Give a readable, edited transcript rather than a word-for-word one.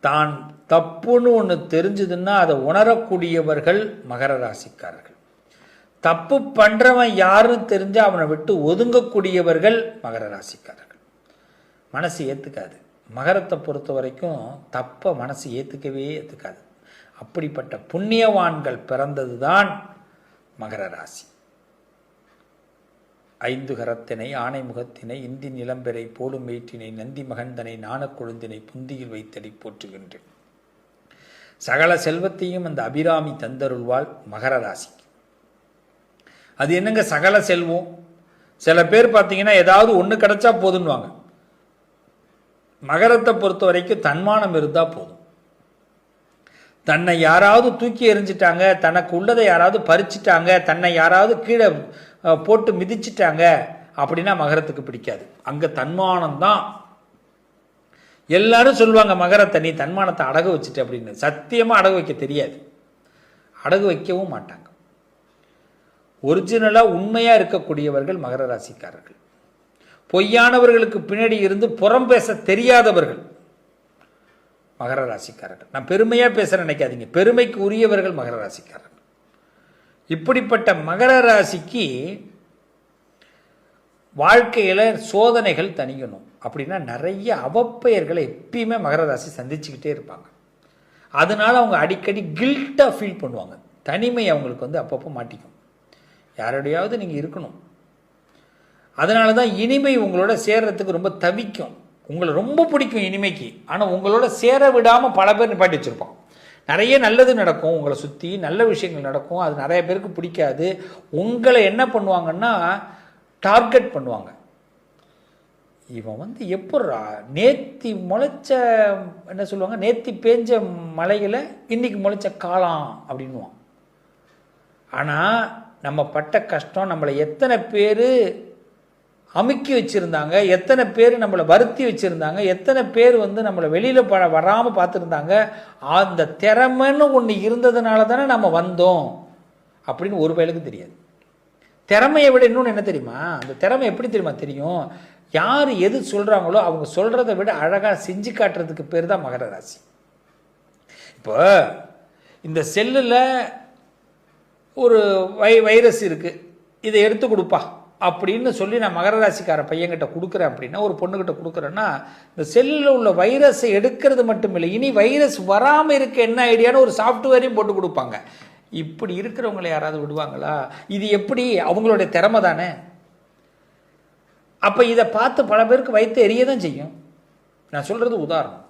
தான் தப்புன்னு ஒன்று தெரிஞ்சதுன்னா அதை உணரக்கூடியவர்கள் மகர ராசிக்காரர்கள். தப்பு பண்ணுறவன் யாருன்னு தெரிஞ்சு அவனை விட்டு ஒதுங்கக்கூடியவர்கள் மகர ராசிக்காரர்கள். மனசு ஏற்றுக்காது. மகரத்தை பொறுத்த வரைக்கும் தப்பை மனசு ஏற்றுக்காது. அப்படிப்பட்ட புண்ணியவான்கள் பிறந்தது தான் மகர ராசி. 5 கரத்தினை ஆணை முகத்தினை இந்தி நிலம்பெறை போலும் மேற்றினை நந்தி மகந்தனை நாணக் கொழுந்தினை புந்தியில் வைத்தடி போற்றுகின்றேன். சகல செல்வத்தையும் அந்த அபிராமி தந்தருள்வாள் மகர ராசிக்கு. அது என்னங்க சகல செல்வம்? சில பேர் பார்த்தீங்கன்னா ஏதாவது ஒன்று கிடைச்சா போதுன்னுவாங்க. மகரத்தை பொறுத்த வரைக்கும் தன்மானம் இருந்தால் போதும். தன்னை யாராவது தூக்கி எறிஞ்சிட்டாங்க, தனக்கு உள்ளதை யாராவது பறிச்சிட்டாங்க, தன்னை யாராவது கீழே போட்டு மிதிச்சிட்டாங்க அப்படின்னா மகரத்துக்கு பிடிக்காது. அங்கே தன்மானம் தான். எல்லாரும் சொல்லுவாங்க மகரத்தை நீ தன்மானத்தை அடகு வச்சுட்டு அப்படின்னு. சத்தியமாக அடகு வைக்க தெரியாது, அடகு வைக்கவும் மாட்டாங்க. ஒரிஜினலாக உண்மையாக இருக்கக்கூடியவர்கள் மகர ராசிக்காரர்கள். பொய்யானவர்களுக்கு பின்னாடி இருந்து புறம் பேச தெரியாதவர்கள் மகர ராசிக்காரர்கள். நான் பெருமையாக பேச நினைக்காதீங்க, பெருமைக்கு உரியவர்கள் மகர ராசிக்காரர்கள். இப்படிப்பட்ட மகர ராசிக்கு வாழ்க்கையில் சோதனைகள் தணியணும் அப்படின்னா நிறைய அவப்பெயர்களை எப்பயுமே மகர ராசி சந்திச்சுக்கிட்டே இருப்பாங்க. அதனால அவங்க அடிக்கடி கில்ட்டாக ஃபீல் பண்ணுவாங்க. தனிமை அவங்களுக்கு அப்பப்போ மாட்டிக்கும். யாரோடையாவது நீங்கள் இருக்கணும். அதனால தான் இனிமை உங்களோட சேர்றதுக்கு ரொம்ப தவிக்கும். உங்களை ரொம்ப பிடிக்கும் இனிமைக்கு, ஆனால் உங்களோட சேர விடாமல் பல பேர் நிப்பாட்டி வச்சுருப்பான். நிறைய நல்லது நடக்கும், உங்களை சுற்றி நல்ல விஷயங்கள் நடக்கும், அது நிறைய பேருக்கு பிடிக்காது. உங்களை என்ன பண்ணுவாங்கன்னா டார்கெட் பண்ணுவாங்க. இவன் எப்பட்றா நேத்தி முளைச்ச என்ன சொல்லுவாங்க, நேத்தி பேஞ்ச மலைகளை இன்னைக்கு முளைச்ச காலம் அப்படின்வான். ஆனால் நம்ம பட்ட கஷ்டம், நம்மளை எத்தனை பேர் அமுக்கி வச்சுருந்தாங்க, எத்தனை பேர் நம்மளை வருத்தி வச்சுருந்தாங்க, எத்தனை பேர் நம்மளை வெளியில் வராமல் பார்த்துருந்தாங்க. அந்த திறமைன்னு ஒன்று இருந்ததுனால தானே நம்ம வந்தோம் அப்படின்னு ஒரு பயலுக்கு தெரியாது. திறமையை விட இன்னொன்று என்ன தெரியுமா, அந்த திறமை எப்படி தெரியுமா தெரியும், யார் எது சொல்கிறாங்களோ அவங்க சொல்கிறத விட அழகாக செஞ்சு காட்டுறதுக்கு பேர் தான் மகர ராசி. இப்போ இந்த செல்லில் ஒரு வைரஸ் இருக்குது, இதை எடுத்து கொடுப்பா அப்படின்னு சொல்லி நான் மகர ராசிக்கார பையன்கிட்ட கொடுக்குறேன் அப்படின்னா, ஒரு பொண்ணுக்கிட்ட கொடுக்குறேன்னா, இந்த செல்லில் உள்ள வைரஸை எடுக்கிறது மட்டும் இல்லை, இனி வைரஸ் வராமல் இருக்க என்ன ஐடியான்னு ஒரு சாஃப்ட்வேரையும் போட்டு கொடுப்பாங்க. இப்படி இருக்கிறவங்களை யாராவது விடுவாங்களா? இது எப்படி? அவங்களுடைய திறமை தானே. அப்போ இதை பார்த்து பல பேருக்கு வைத்து எரிய தான் செய்யும். நான் சொல்கிறது உதாரணம்.